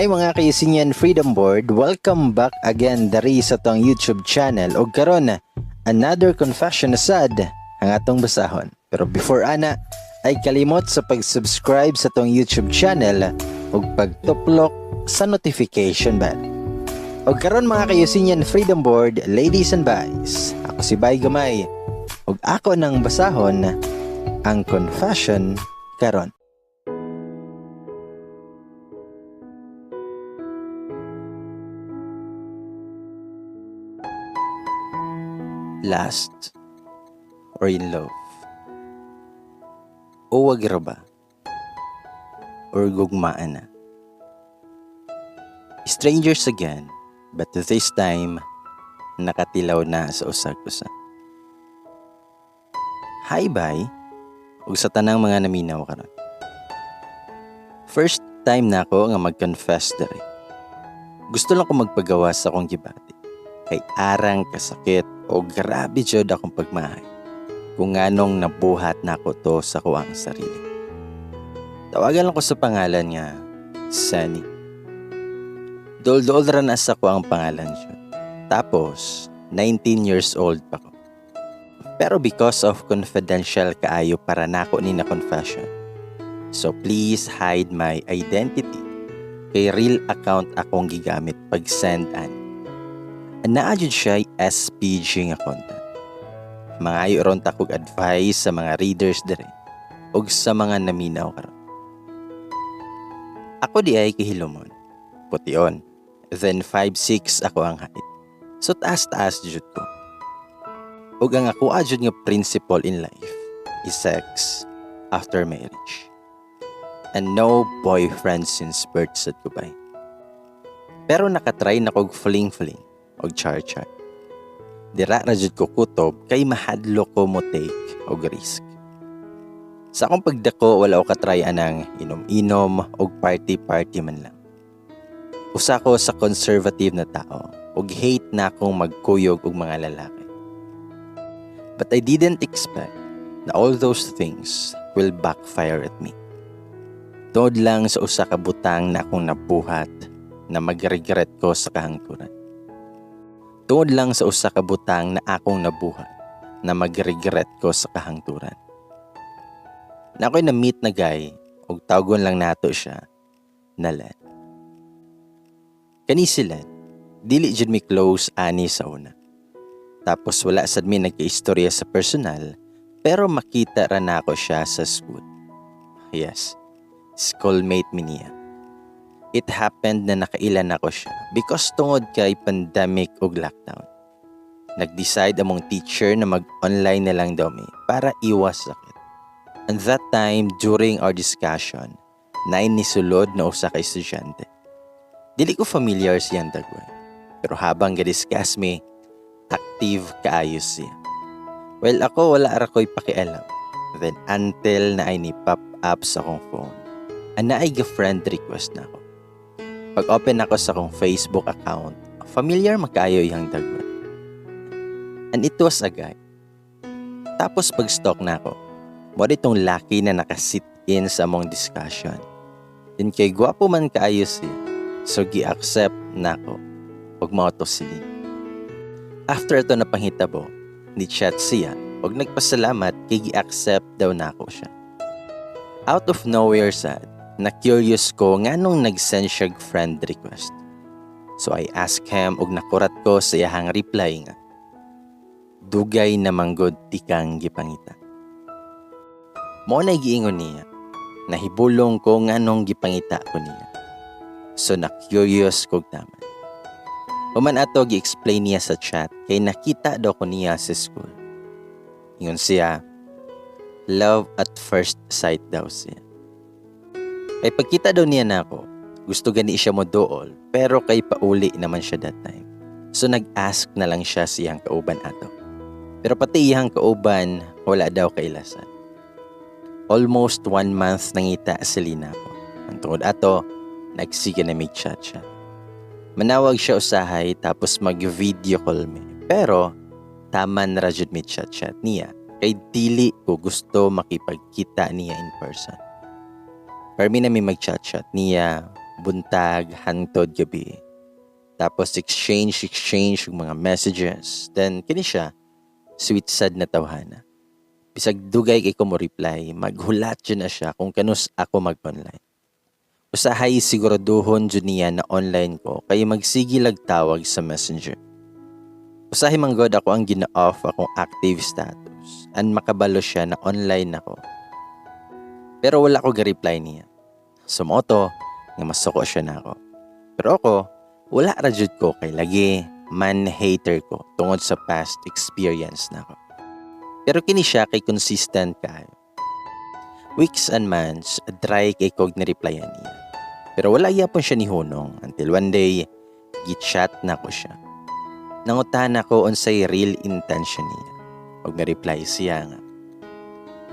Hi mga kaisinyan Freedom Board, welcome back again dari sa tong YouTube channel ug karon another confession asad ang atong basahon. Pero before ana ay kalimot sa pag-subscribe sa tong YouTube channel ug pagtuplok sa notification bell. Ug karon mga kaisinyan Freedom Board, ladies and boys, ako si Bay Gamay ug ako nang basahon ang confession karon. Last or in love? O wag ra ba? Or gugmaan na? Strangers again, but this time, nakatilaw na sa usag-usag. Hi bye, ug sa tanang mga naminaw karon. First time na ako nga mag-confess diri. Gusto lang ko magpagawa sa akong gibati. Kay arang kasakit o grabe jud akong pagmahay kung nganong nabuhat na ako to sa kuwang sarili. Tawagan lang ko sa pangalan nga Sunny. Dol-dol ra na sa kuwang pangalan siya. Tapos 19 years old pa ko. Pero because of confidential kaayo para nako ni na confession, so please hide my identity. Kay real account akong gigamit pag send an. Naadjud siya SPG nga content. Mga ron takog advice sa mga readers dire ug sa mga naminaw karon. Ako di ay kahilomon. Pution. Then 5'6" ako ang height. So taas-taas jud ko. Ug ang ako adjud nga principle in life is sex after marriage. And no boyfriend since birth sa Dubai. Pero nakatry na kog fling-fling og char-char. Dira ra jud ko kutob kay mahadlo ko mo take og risk. Sa akong pagdako wala ko katry anang inom-inom og party-party man lang. Usa ko sa conservative na tao og hate na akong magkuyog og mga lalaki. But I didn't expect na all those things will backfire at me. Tungod lang sa usa ka butang na akong nabuhat na magregret ko sa kahangturan. Tungod lang sa usa ka butang na akong nabuhat na magregret ko sa kahangturan. Na ako'y na-meet na guy ug tawgon lang nato siya na Len. Kani si Len, dili jud mi close ani sa una. Tapos wala sad mi nagkaistorya sa personal pero makita ra nako siya sa school. Yes, schoolmate mi niya. It happened na nakailan ako siya because tungod kay pandemic ug lockdown. Nag-decide among teacher na mag-online na lang daw mi para iwas sakit. And that time, during our discussion, ni sulod na usa ka estudyante. Dili ko familiar siyang dagway. Pero habang ga-discuss mi, active kaayos siya. Well, ako wala ra ko'y pakialam. Then until na ay ni pop up sa akong phone, ana ay ga-friend request na ako. Pag-open ako sa akong Facebook account, familiar magkaayo yung dagwan. And it was a guy. Tapos pag-stalk na ako, mo itong lucky na nakasit in sa among discussion. Din kay gwapo man kaayo siya, so gi-accept na ako pag mo to silin. After ito na panghitabo, ni-chat siya ug nagpasalamat kay gi-accept daw na ako siya. Out of nowhere sad, na-curious ko nganong nag-send siya friend request. So I asked him ug nakurat ko sa iyahang reply nga. Dugay na manggod tikang gipangita. Mo na giingon niya. Nahibulong ko nganong gipangita ko niya. So na-curious ko taman. Human ato gi-explain niya sa chat kay nakita daw ko niya sa school. Ingon siya, love at first sight daw siya. Kay pagkita daw niya na ako, gusto gani siya mo dool, pero kay pauli naman siya that time. So nag-ask na lang siya siyang kauban ato. Pero pati iyang kauban, wala daw kailasan. Almost 1 month nangita silina ko. Ang tungod ato, nagsiga na may chat-chat. Manawag siya usahay tapos mag-video call me. Pero, taman na rajud may chat-chat niya. Kay dili ko gusto makipagkita niya in person. Permi na may mag-chat-chat niya, buntag, hangtod gabi. Tapos exchange yung mga messages. Then kini siya, sweet sad na tawhana. Bisag dugay kay ko mo reply, maghulat dyan na siya kung kanus ako mag-online. Usahay siguraduhon dyan niya na online ko kay magsigilag tawag sa messenger. Usahay manggod ako ang gina-off akong active status and makabalo siya na online ako. Pero wala ko ga-reply niya. Sumoto, nga masuko siya na ako. Pero ako, wala radyod ko kay lagi man-hater ko tungod sa past experience na ako. Pero kini siya kay consistent kayo. Weeks and months, dry kay kog ni-replyan niya. Pero wala yapon siya ni Hunong until one day, git-chat na ko siya. Nangutan ako unsay real intention niya. Pag na-reply siya nga,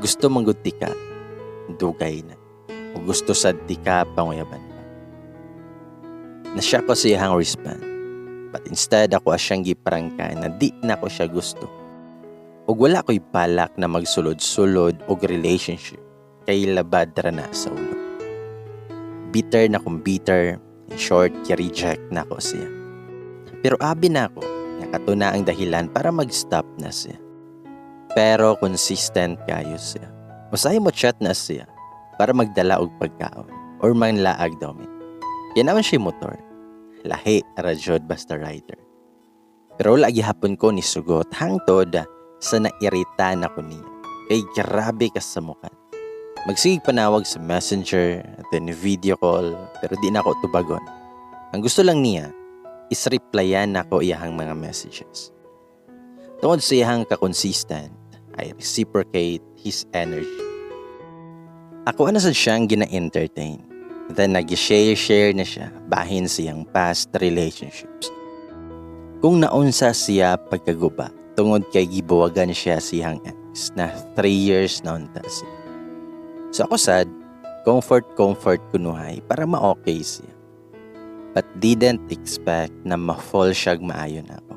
gusto mangguti ka, dugay na. O gusto sad di ka, panguyaban pa. Nasya ko siyang respond. But instead, ako asyang giparangka na di na ko siya gusto. O wala ko'y balak na magsulod-sulod o relationship kay labad ra na sa ulo. Bitter na kong bitter, in short, reject na ko siya. Pero abi na ako, nakatuna ang dahilan para mag-stop na siya. Pero consistent kayo siya. Masaya mo chat na siya para magdala og pagkaon or manlaag daw mi. Yan naman siya motor. Lahi, radyod basta rider. Pero wala gihapon ko ni sugot hangtod sa nairita na ko niya. Kay grabe ka sa mukha. Magsigig panawag sa messenger, then video call, pero di na ako tubagon. Ang gusto lang niya is replyan ako iyahang mga messages. Tungod sa iyahang ka-consistent, I reciprocate his energy. Ako ano sa siyang gina-entertain. Then nag-share na siya bahin siyang past relationships. Kung naunsa siya pagkaguba, tungod kay gibuwagan siya siyang ex na 3 years na unta siya. So ako sad, comfort kunuhay para ma-okay siya. But didn't expect na ma-fall siyag maayo na ako.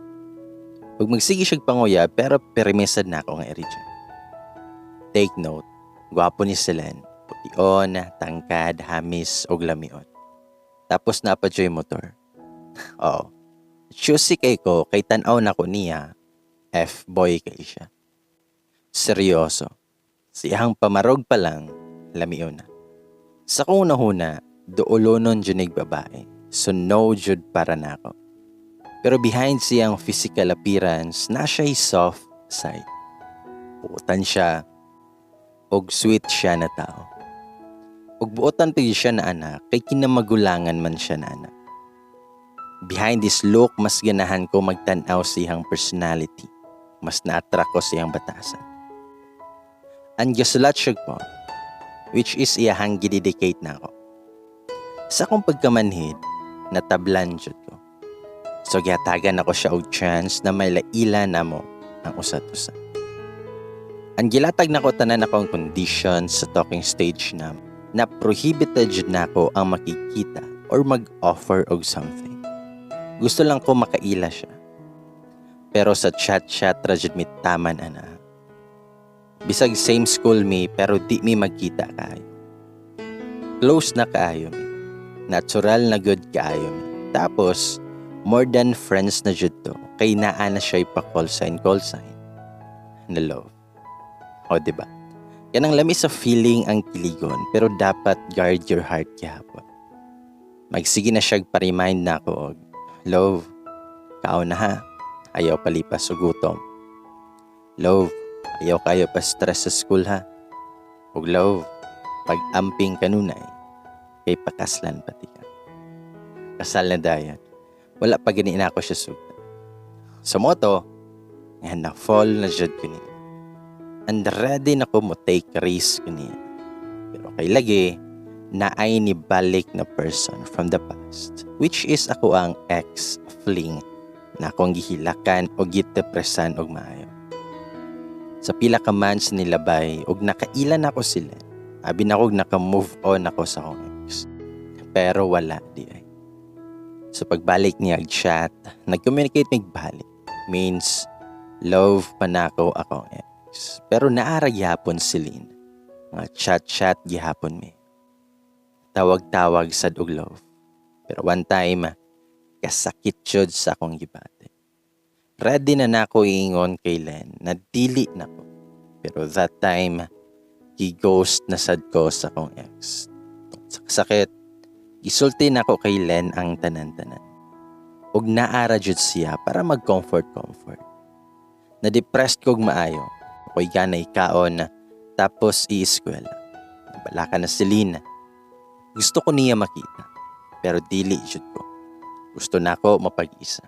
Pag magsige siyag panguya pero permisad na ako nga i-reject. Take note, gwapo ni Selen, pution, tangkad, hamis, og lamion. Tapos napadyo yung motor. Oo. Choosy kay ko, kay tanaw na ko niya, F-boy kay siya. Seryoso. Siyang pamarog pa lang, lamion na. Sa kung nahuna, doolonon junig babae. So no jud para na ako. Pero behind siyang physical appearance, na siya'y soft side. Buotan siya, og sweet siya na tao. Og buotan pa siya na anak, kay kinamagulangan man siya na anak. Behind this look, mas ganahan ko magtanaw siyang personality. Mas na-attract ko siyang batasan. Ang gasulat siya ko, which is iyahang gidedicate na ako. Sa akong pagkamanhid, natablan siya ko. So gihatagan ako siya og chance na may laila na mo ang usat-usat. Ang gilatag na ko tanan ako ang condition sa talking stage na prohibited na ako ang makikita or mag-offer og something. Gusto lang ko makaila siya. Pero sa chat-chat rajud mi taman ana. Bisag same school mi pero di mi magkita kaayo. Close na kaayo mi. Natural na good kaayo mi. Tapos, more than friends na jud to. Kay naa na siya'y pa-call sign. Na love. O diba? Yan ang lami sa feeling ang kiligon pero dapat guard your heart gihapon. Magsige na siya'y pa-remind na ako og love, kao na ha. Ayaw palipas o gutom. Love, ayaw kayo pa stress sa school ha. Ug love, pag-amping kanunay, kay pakaslan pati ka. Kasal na dayan. Wala pa ganiin ako siya sugta. Sa moto, nga na-fall na jud ko niya. And ready na ko mo take risk ko niya. Pero kay lagi, naay ni balik na person from the past, which is ako ang ex-fling na akong gihilakan o gitepresan og maayo. Sa pila ka months nilabay og nakailan ako sila, abi na og naka-move on ako sa akong ex. Pero wala di ay. So pagbalik niya chat, nag-communicate balik. Means love pa na ako akong ex. Pero naara gyapon silin. Mga chat-chat gihapon mi. Tawag-tawag sad og love. Pero one time, kasakit jud sa akong gibate. Ready na nako iingon kay Len na dili nako. Pero that time, gi-ghost na sad ko sa akong ex. Sa kasakit, gisulti nako kay Len ang tanan-tanan. Ug naara jud siya para mag-comfort. Na-depressed kog maayo. Ako'y ganay kaon, tapos i-eskwela. Balaka na si Lina. Gusto ko niya makita, pero dili jud ko. Gusto nako mapag-isa.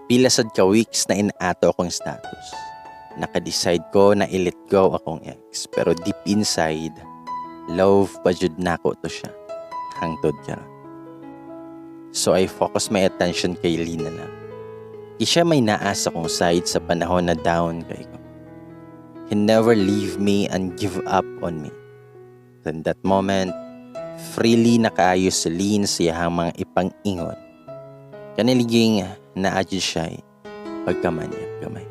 Pila sad ka weeks na inaato akong status. Naka-decide ko na i-let go akong ex, pero deep inside, love pa jud nako to siya. Hangtod ka. So I focus my attention kay Lina na. Di siya may naasa kong side sa panahon na down kay ko. He never leave me and give up on me. In that moment, freely nakaayo si Lin siyang mga ipang-ingon. Kaniliging naadyo siya'y pagkamanyak gamay.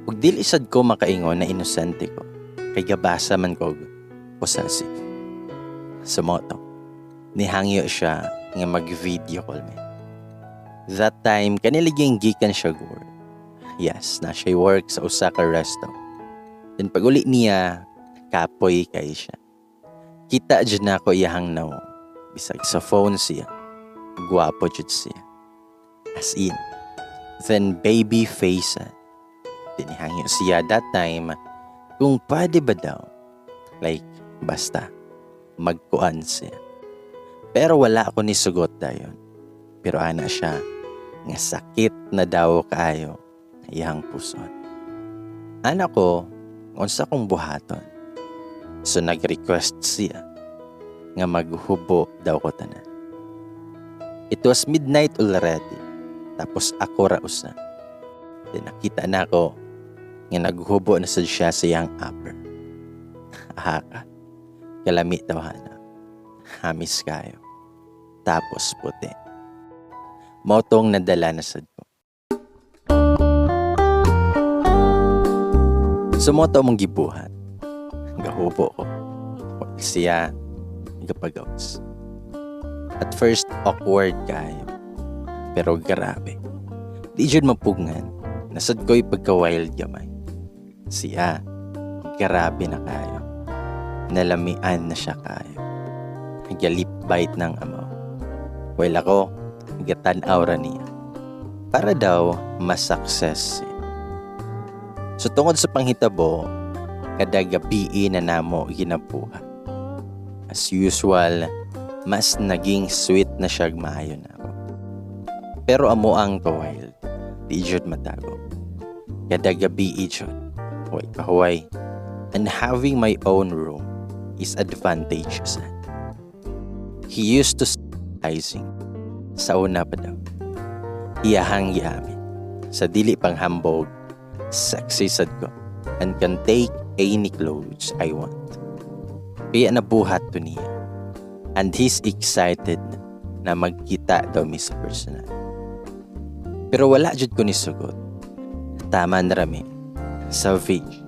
Ug dili sad ko makaingon na inosente ko, kay gabasa man ko possessive. Sumoto, nihangyo siya nga mag-video call me. That time, kaniliging gikan siya work. Yes, na siya work sa usa ka resto. Then pag uli niya, kapoy kay siya. Kita dyan na ako iyahang naw. Bisag sa phone siya. Guwapo dyan siya. As in. Then baby face. Tinihangyo siya that time kung pwede ba daw. Like, basta. Magkuan siya. Pero wala ako ni sugot dayon. Pero ana siya nga sakit na daw kaayo iyang puson. Ana ko, unsa kong buhaton. So nag-request siya nga maghubo daw ko tanan. It was midnight already. Tapos ako rausan. Then nakita na ako nga naghubo na sad siya sa iyang upper. Ahaka. Kalami daw hana. Hamis kayo. Tapos puti. Motong nadala na sad ko. Sumoto mong gibuhat. Gahubo ko. Wala siya gapagaws. At first, awkward kayo. Pero grabe. Di dyan mapugngan. Nasad ko'y pagka-wild gamay. Siya, grabe na kayo. Nalamian na siya kayo. Nagyalip bite ng amaw. While ako, gatan aura niya. Para daw, mas success siya. So tungod sa panghitabo, kada gabi na namo ginabuhat. As usual, mas naging sweet na siya maayo na ako. Pero amo ang wild, di jud matago. Kada gabi jud, huway kahuway, and having my own room is advantageous. He used to sizing sa una pa daw. Iyahang yamin, sa dili pang hambog, sexy sad ko, and can take any clothes I want. Kaya nabuhat to niya. And he's excited na magkita daw mi sa personal. Pero wala jud ko ni sugot. Tama na rami. Savage.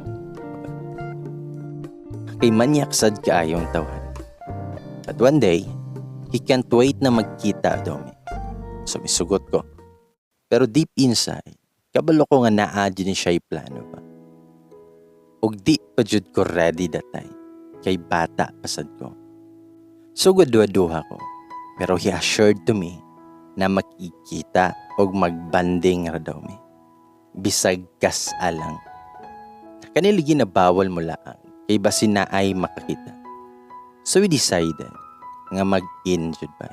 Kay manyak sad kaayong tawan. But one day, he can't wait na magkita daw mi. So misugot ko. Pero deep inside, kabalo ko nga naa din siya'y plano pa. Og di pa jud ko ready that time. Kay bata pasad ko. So gadwa-duha ko. Pero he assured to me na makikita og magbanding ra daw mi. Bisag kas alang. Kaniligi na bawal mo laang. Kay basin na ay makakita. So we decided nga mag-in jud ba.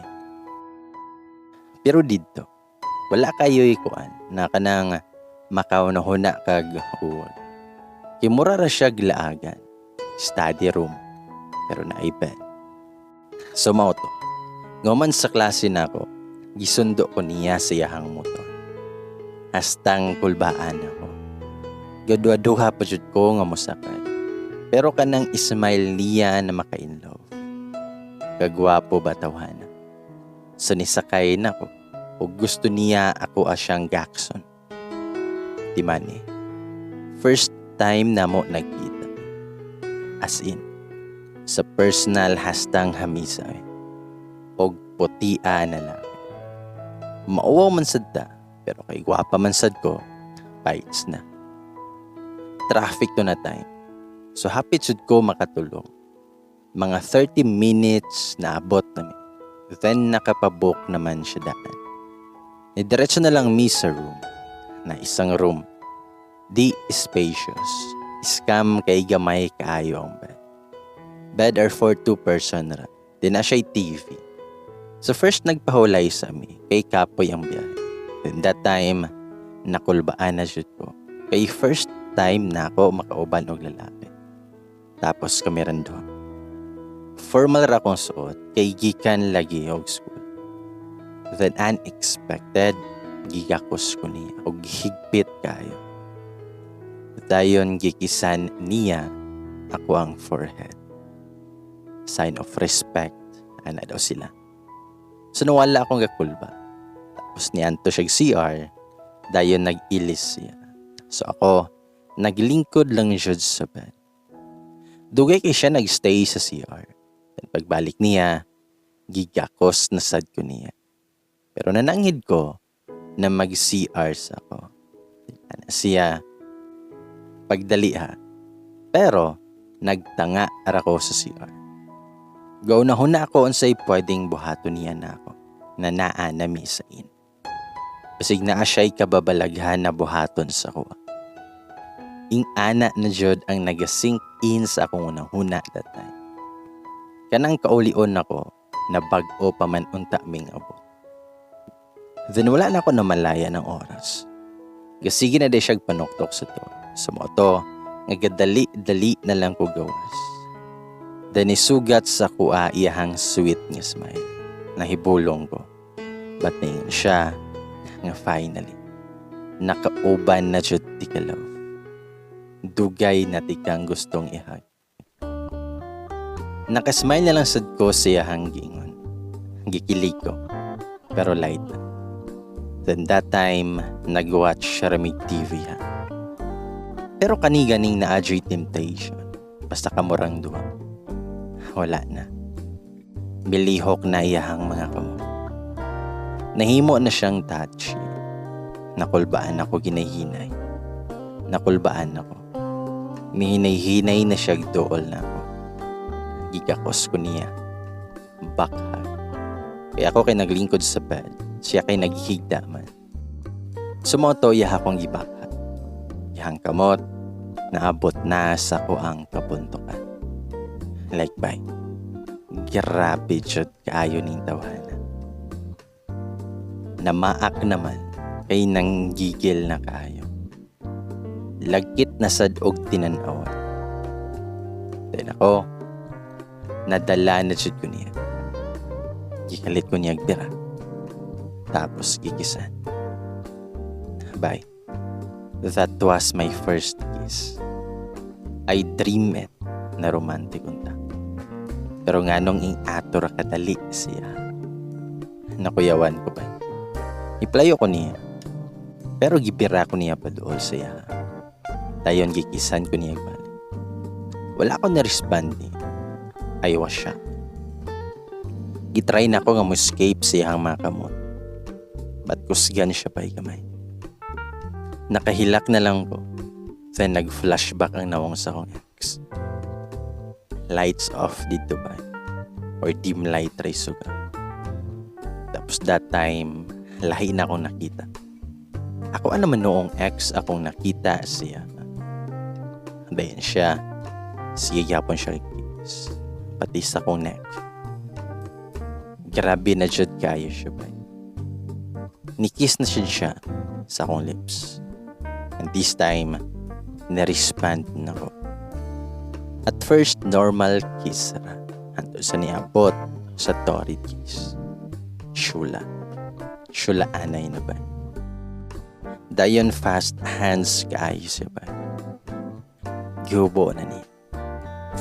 Pero dito, wala kayo'y kuan na kanang makaunahuna kag huwag. Kimura ra siya glaagan. Study room. Pero naibet. So mauto. Ngoman sa klase na ako, gisundo ko niya sa iyahang motor. Hastang kulbaan ako. Gadwa-duha pa jud ko nga mosakay. Pero kanang ismile niya na maka-inlove. Kagwapo ba tawhana. So nisakay na ko. O gusto niya ako asyang Jackson. Di man eh. First time na mo nagkita. As in, sa personal hastang hamisa eh. O putia na lalaki. Mauwaw man sad ta, pero kay gwapa man sad ko, fights na. Traffic to na time. So hapit sud ko makatulong. Mga 30 minutes na abot namin. Then nakapabook naman siya daan. Diretso na lang mi sa room. Na isang room. Di spacious. Scam kay gamay kaayo ang bed. Bed are for 2-person ra. Di na siya TV. So first nagpahulay sa mi. Kay kapoy ang biyahe. Then that time, nakulbaan na jud ko. Kay first time na ako makauban og lalaki. Tapos kami random. Formal ra kong suot, kay gikan lagi og school. Then unexpected, gigakos ko niya og higpit kayo. Dayon gikisan niya ako ang forehead. Sign of respect, ana daw sila. So nawala akong gakulba. Tapos nianto siya CR, dayon nag-ilis siya. So ako, naglingkod lang jud sa bed. Dugay kay siya nagstay sa CR. Then pagbalik niya, gigakos na sad ko niya. Pero nananghid ko na mag-CR sa ako. Ana siya, pagdali ha. Pero, nagtanga ara ko sa CR. Gaunahon na ako unsay pwedeng buhaton niya na ako na naa na misain. Basig naa siya'y kababalaghan na buhaton sa kuwa. Ing ana na jud ang nagasink in sa akong unang-huna that time. Kanang kaulion ako na bag-o pa man unta ming abot. Then wala na ako na malaya ng oras. Gasigi na di siya panuktok sa to. Sa moto, ngagadali-dali na lang ko gawas. Then isugat sa kuha iyahang sweet nga smile. Nahibulong ko. Bating siya nga finally. Nakauban na jud ti kalaw. Dugay na tikang gustong ihag. Nakasmile na lang sad ko siya hanggingon. Gikilig ko. Pero light na. Then that time, nag-watch siya ramig TV ha. Pero kaniganing na-adjoy temptation. Basta kamurang duwa. Wala na. Bilihok na iyahang mga kamot. Nahimo na siyang touchy. Nakulbaan ako ginahinay. Nakulbaan ako. Mihinay-hinay na siya dool na ako. Gigakos ko niya. Bakhag. Kaya ako kay naglingkod sa bed. Siya kay naghihigda man. Sumoto yaha kong gibakha. Yahang kamot, naabot na sa ko ang kabuntukan. Like by, grabe jud kaayo ning tawhana. Namaak naman, kay nanggigil na kaayo. Lagkit na sad og tinanawan. Then ako, nadala na jud ko niya. Gikalit ko niya agbira. Tapos gikisan. Bye. That was my first kiss. I dream it na romantic unta. Pero nganong ing ato ra kadali siya. Nakuyawan ko ba? Iplayo ko niya. Pero gipira ko niya pa dool siya. Dayon gikisan ko niya balik. Wala ko na-respond ni. I was shocked. Gitry na ko nga mo escape siyang mga kamot. Ba't kusgan siya pa'y kamay? Nakahilak na lang ko. Then nag-flashback ang nawang sa kong ex. Lights off dito ba? Or dim light try suga. Tapos that time, lahi na akong nakita. Ako naman noong ex akong nakita siya. Dayan siya. Siya yapon siya kiss. Pati sa kong neck. Grabe na jud kayo siya ba? Nikiss na siya sa akong lips. And this time, na-respond na ko. At first, normal kiss ra. Anto sa niabot sa torrid kiss. Shula. Shula anay na ba? Dayon fast hands kaayo siya ba? Gihubo na niya.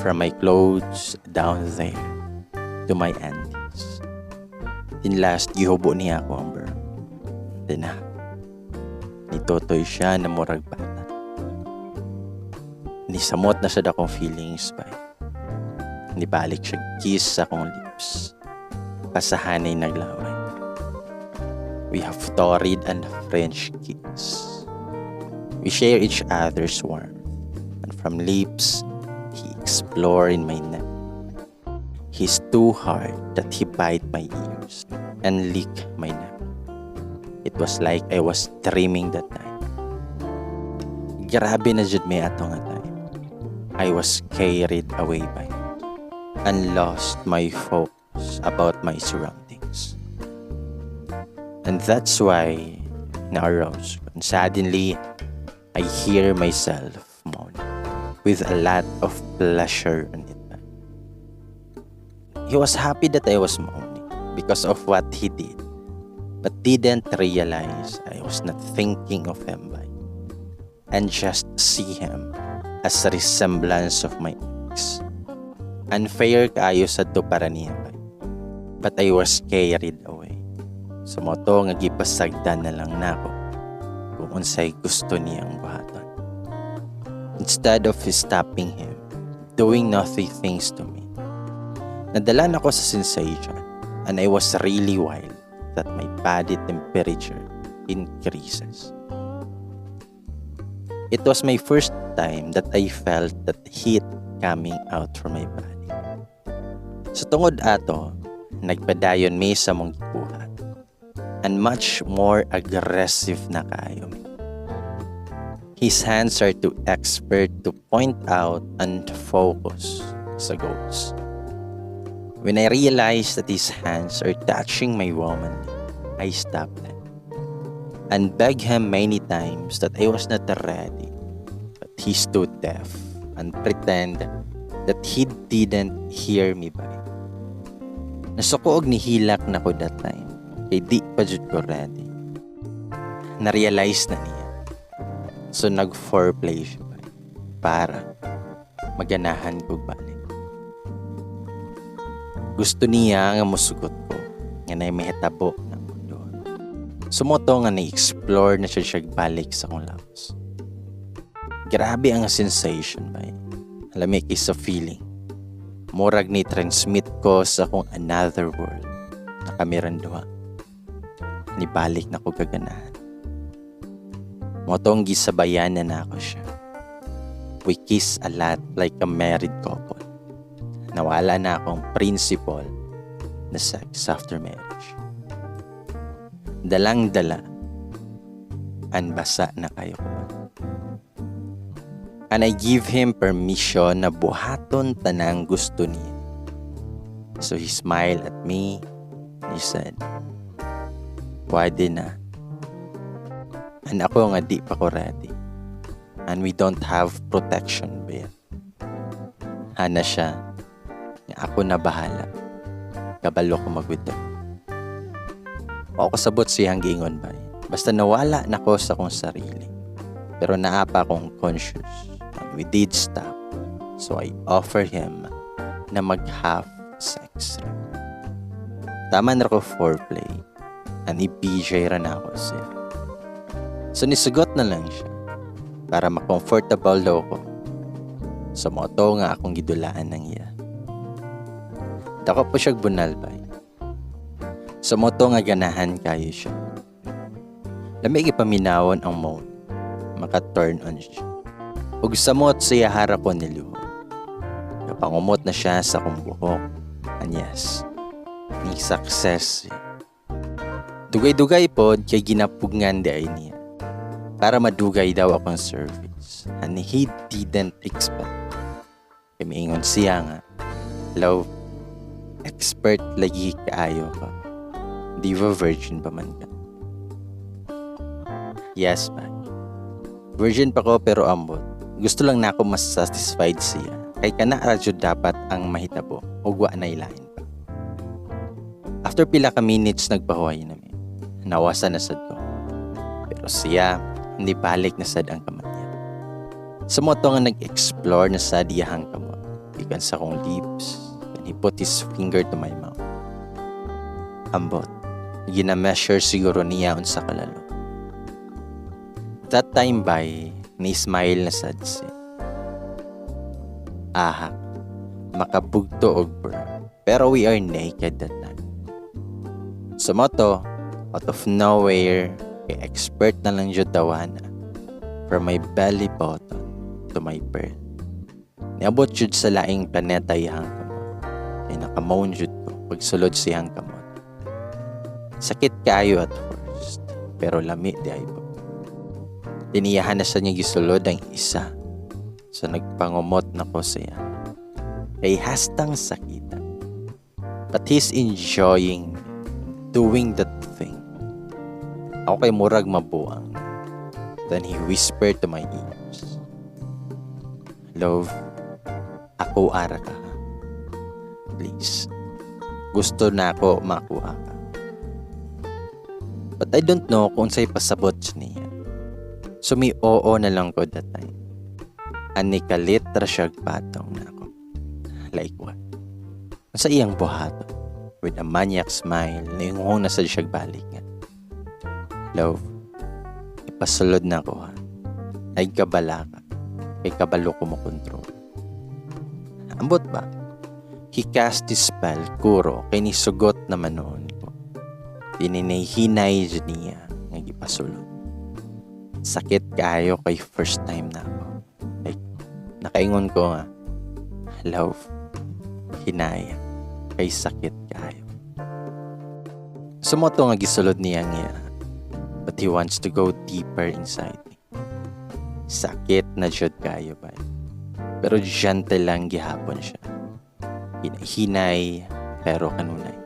From my clothes down there to my ankles. Then last, gihubo niya ako ang bro. Then nitotoy siya na murag bata. Nisamot na sad akong feelings ba. Nibalik siya kiss sa akong lips. pasahanay naglaway. We have torrid and French kiss. We share each other's warmth, and from lips, he explore in my neck. He's too hard that he bite my ears and lick my neck. It was like I was dreaming that night. Grabe na jud may ato nga time. I was carried away by it and lost my focus about my surroundings. And that's why na-arouse ko. And suddenly, I hear myself moaning with a lot of pleasure in it. He was happy that I was moaning because of what he did, but didn't realize I was not thinking of him by and just see him as a resemblance of my ex. Unfair kaayo sa to para niya ba. But I was carried away. Sa moto nga gipasagdan na lang nako kung unsay gusto niyang buhaton. Instead of stopping him, doing naughty things to me, nadala na ko sa sensation and I was really wild that my body temperature increases. It was my first time that I felt that heat coming out from my body. Sa tungod ato, nagpadayon mi sa mong gibuhat and much more aggressive na kaayo mi. His hands are too expert to point out and focus sa goals. When I realized that his hands are touching my woman, I stopped them and begged him many times that I was not ready. But he stood deaf and pretend that he didn't hear me by. Nasuko og nihilak na ko that time, kay di pa jud ko ready. Na-realize na niya. So nag-foreplay siya ba para maganahan ko balik. Gusto niya nga musugot ko nga na may hitabo ng mundo. Sumoto nga na-explore na siya balik sa kong laos. Grabe ang sensation ba. Alamik is a feeling. Murag ni transmit ko sa akong another world na kamiran duha. Nibalik na ko kaganahan. Motong gisabayan na ako siya. We kiss a lot like a married couple. Nawala na akong principle na sex after marriage. Dalang-dala and basa na kayo ko. And I give him permission na buhaton tanang gusto niya. So he smiled at me and he said, pwede na. And ako nga di pa ko ready. And we don't have protection ba yan. Hana siya, nga ako na bahala. Kabalo ko mag-withdraw. O ako sabot siyang giingon ba. Basta nawala na ko sa kong sarili. Pero naapa akong conscious. And we did stop. So I offer him na mag-half sex. Tama na ko foreplay. And i-BJ ra na ako siya. So nisugot na lang siya. Para ma-comfortable daw ko. So moto nga akong gidulaan ng iya. Dako po siya bunalbay. So moto nga ganahan kayo siya. Lamig ipaminawon ang mode. Maka-turn on siya. Ug samot siya harap ko niluho. Kapangumot na siya sa kong buhok. And yes, ni success siya. Dugay-dugay po kay ginapugngan di ay niya. Para madugay daw akong service. And he didn't expect. Kaya maingon siya nga, love, expert lagi kaayo ka. Di ba virgin pa man ka? Yes, man. Virgin pa ko pero ambot. Gusto lang na ako mas satisfied siya. Kay kana radyo dapat ang mahitabo. Ugwa na ilahin pa. After pila ka minutes nagpahuway namin. Nawasan na sad ko. Pero siya, hindi balik na sad ang kamay niya. Sa moto nga nag-explore na sad iyahang kamay. Ikan sa kong lips. And he put his finger to my mouth. Ambot. Gina-measure siguro niya unsa kalalo. That time by, ni-smile na sad siya. Ahak. Makabugto og bra. Pero we are naked that time. Sumoto, out of nowhere, kay expert na lang jud tawana. From my belly button to my pearl. Niabot jud sa laing planeta iyang kamot. Kay nakamoan jud ko pagsulod siyang kamot. Sakit kaayo at first, pero lami di ay po. Tiniyahan na sa niya gisulod ang isa. So nagpangumot na ko siya. Kay hastang sakitan. But he's enjoying doing that thing. Ako kay murag mabuang. Then he whispered to my ears, "Love, ako ara ka. Please. Gusto na ako makuha ka." But I don't know kung sa'y pasabot niya. So may oo na lang ko that time. Anikalit ra siya patong na ako. Like what? Sa iyang buhaton, with a maniac smile na yung na sa siya balik nga. "Love, ipasulod na ko ha. Ay kabala ka. Kay kabalo ko mo kontrol." Ambot ba? He cast his spell, kuro, kay nisugot naman noon ko. Dininay-hinay niya nga gipasulod. Sakit kayo kay first time na ako. Like, nakaingon ko nga, "Love, hinaya, kay sakit kayo." Sumoto nga gisulod niya nga, but he wants to go deeper inside me. Sakit na jud kayo ba? Pero gentle lang gihapon siya. Hinay, pero kanunay.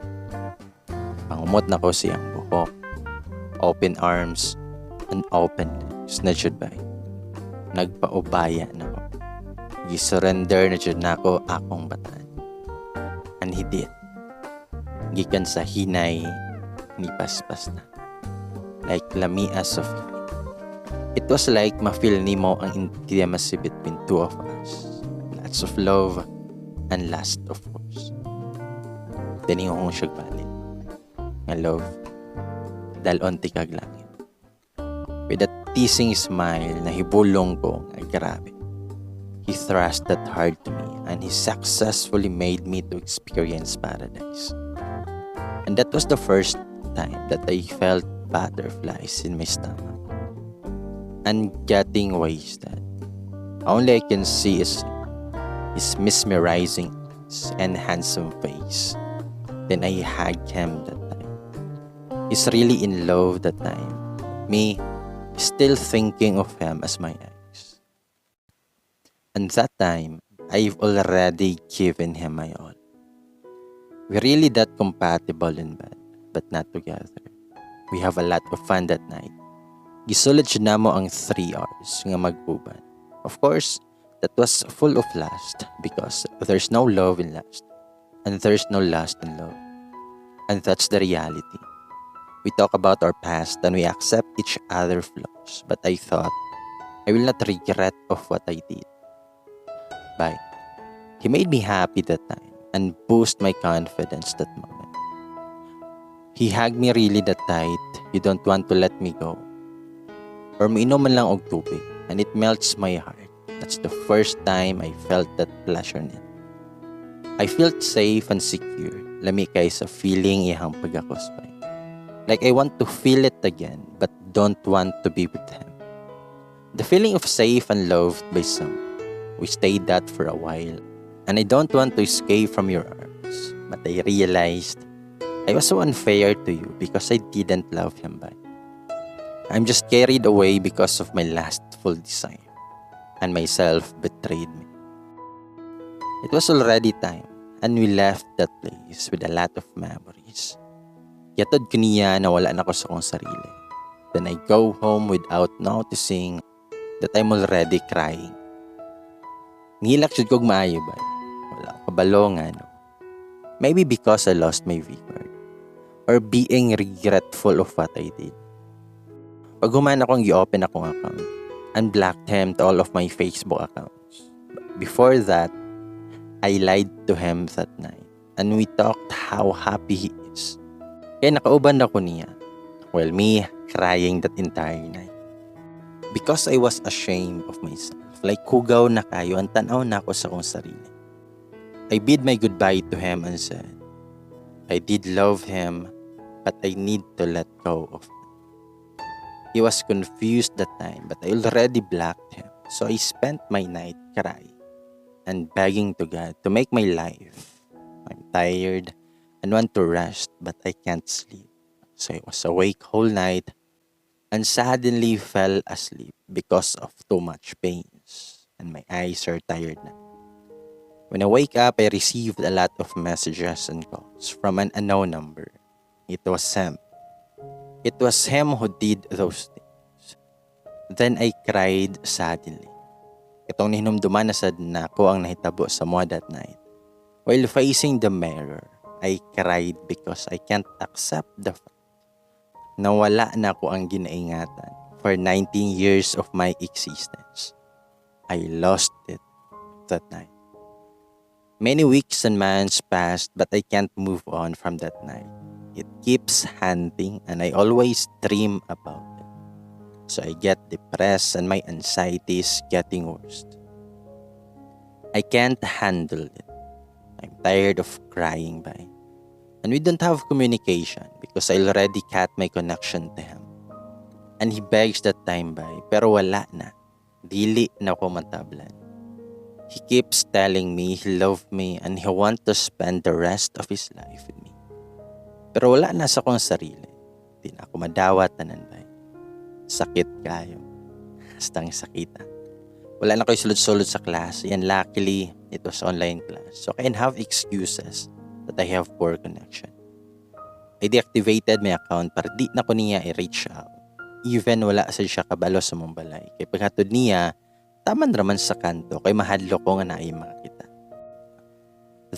Pangumot na ko siyang buhok. Open arms and open legs na jud ba? Nagpaubaya na ko. Gisurrender na jud na ko akong bataan. And he did. Gikan sa hinay, ni paspas na. Like lamias of feeling. It was like ma-feel nimo ang intimacy between two of us. Lots of love and lust, of course. Then yung siya balik. Nga love, dalon tikag langit. With a teasing smile na hibulong ko, ay grabe. He thrust that hard to me and he successfully made me to experience paradise. And that was the first time that I felt butterflies in my stomach. And getting wasted. Only I can see is his mesmerizing eyes and handsome face. Then I hugged him that time. He's really in love that time. Me, still thinking of him as my ex. And that time, I've already given him my all. We're really that compatible in bed, but not together. We have a lot of fun that night. Gisulod siya namo ang 3 hours nga magpuban. Of course, that was full of lust because there's no love in lust. And there's no lust in love. And that's the reality. We talk about our past and we accept each other's flaws. But I thought, I will not regret of what I did. But he made me happy that time and boost my confidence that moment. He hugged me really that tight. You don't want to let me go. Or mainom man lang og tubig and it melts my heart. That's the first time I felt that pleasure in it. I felt safe and secure. Lami kay sa feeling ihang pagakuspay. Like I want to feel it again but don't want to be with him. The feeling of safe and loved by someone. We stayed that for a while and I don't want to escape from your arms. But I realized I was so unfair to you because I didn't love him back. I'm just carried away because of my lustful desire. And myself betrayed me. It was already time. And we left that place with a lot of memories. Yatod ko niya na wala na ko sa kong sarili. Then I go home without noticing that I'm already crying. Ngilak jud kog maayo ba? Wala ko kabalo nga no. Maybe because I lost my vigor. Or being regretful of what I did. Pag human akong i-open akong account, unblocked him to all of my Facebook accounts. Before that, I lied to him that night. And we talked how happy he is. Kaya nakauban ako niya. Well, me crying that entire night. Because I was ashamed of myself. Like kugaw na kayo, ang tanaw na ako sa kong sarili. I bid my goodbye to him and said, I did love him, but I need to let go of him. He was confused that time, but I already blocked him. So I spent my night crying and begging to God to make my life. I'm tired and want to rest, but I can't sleep. So I was awake whole night and suddenly fell asleep because of too much pains, and my eyes are tired now. When I wake up, I received a lot of messages and calls from an unknown number. It was Sam. It was him who did those things. Then I cried suddenly. Itong hinumduman na sad na ko ang nahitabo sa mo that night. While facing the mirror, I cried because I can't accept the fact na wala na ko ang ginaingatan for 19 years of my existence. I lost it that night. Many weeks and months passed, but I can't move on from that night. It keeps haunting and I always dream about it. So I get depressed and my anxiety is getting worse. I can't handle it. I'm tired of crying by. And we don't have communication because I already cut my connection to him. And he begs that time by, pero wala na. Dili na ko matablan. He keeps telling me he loved me and he want to spend the rest of his life with me. Pero wala na sa kong sarili. Di na ako madawat tanan bay. Sakit kayo. Hastang sakitan. Wala na ko'y sulod-sulod sa klase and luckily, it was online class. So I can have excuses that I have poor connection. I deactivated my account para di na ko niya i-reach out. Even wala sa siya kabalo sa mong balay. Kaya paghatod niya, taman raman sa kanto kay mahadlo ko nga naay makita.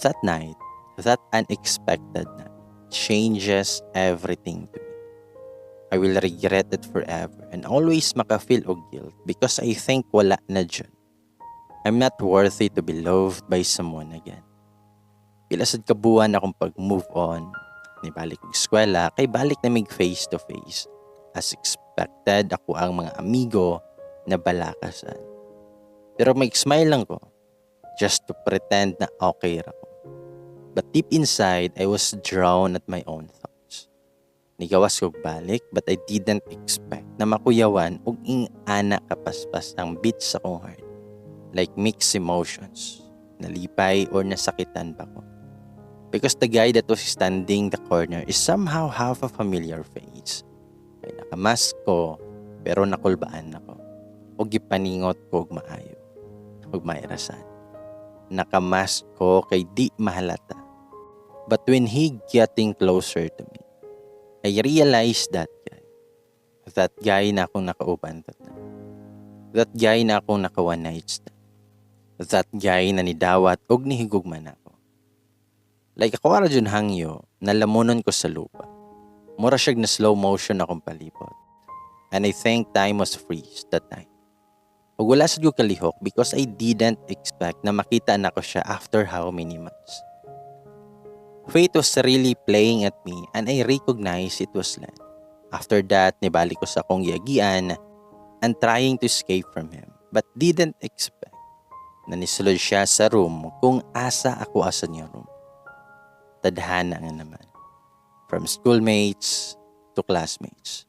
That night, that unexpected night, changes everything to me. I will regret it forever and always maka-feel og guilt because I think wala na dyan. I'm not worthy to be loved by someone again. Pila sad kabuan akong pag-move on, nibalik og eskwela, kay balik na mig face to face. As expected, ako ang mga amigo na balakasan. Pero mag-smile lang ko just to pretend na okay ako. But deep inside, I was drowned at my own thoughts. Nigawas ko balik but I didn't expect na makuyawan og ing-ana kapaspas ang beat sa kong heart. Like mixed emotions, nalipay or nasakitan ba ko. Because the guy that was standing the corner is somehow half a familiar face. Kay nakamask ko pero nakulbaan ako. O gipaningot ko og maayo. Og mairasan. Nakamask ko kay di mahalata. But when he getting closer to me, I realized that guy na akong nakauban that guy na akong naka one night stand, that guy na nidawat og nihigugman ako. Like ako ara dyan hangyo, nalamunon ko sa lupa. Mura siyag na slow motion akong palipot. And I think time was freeze that time. Ug wala sad ko kalihok because I didn't expect na makita na ko siya after how many months. Fate was really playing at me and I recognized it was land. After that, nibalik ko sa akong giagian and trying to escape from him but didn't expect na nisulod siya sa room kung asa ako asa niya room. Tadhana nga naman. From schoolmates to classmates.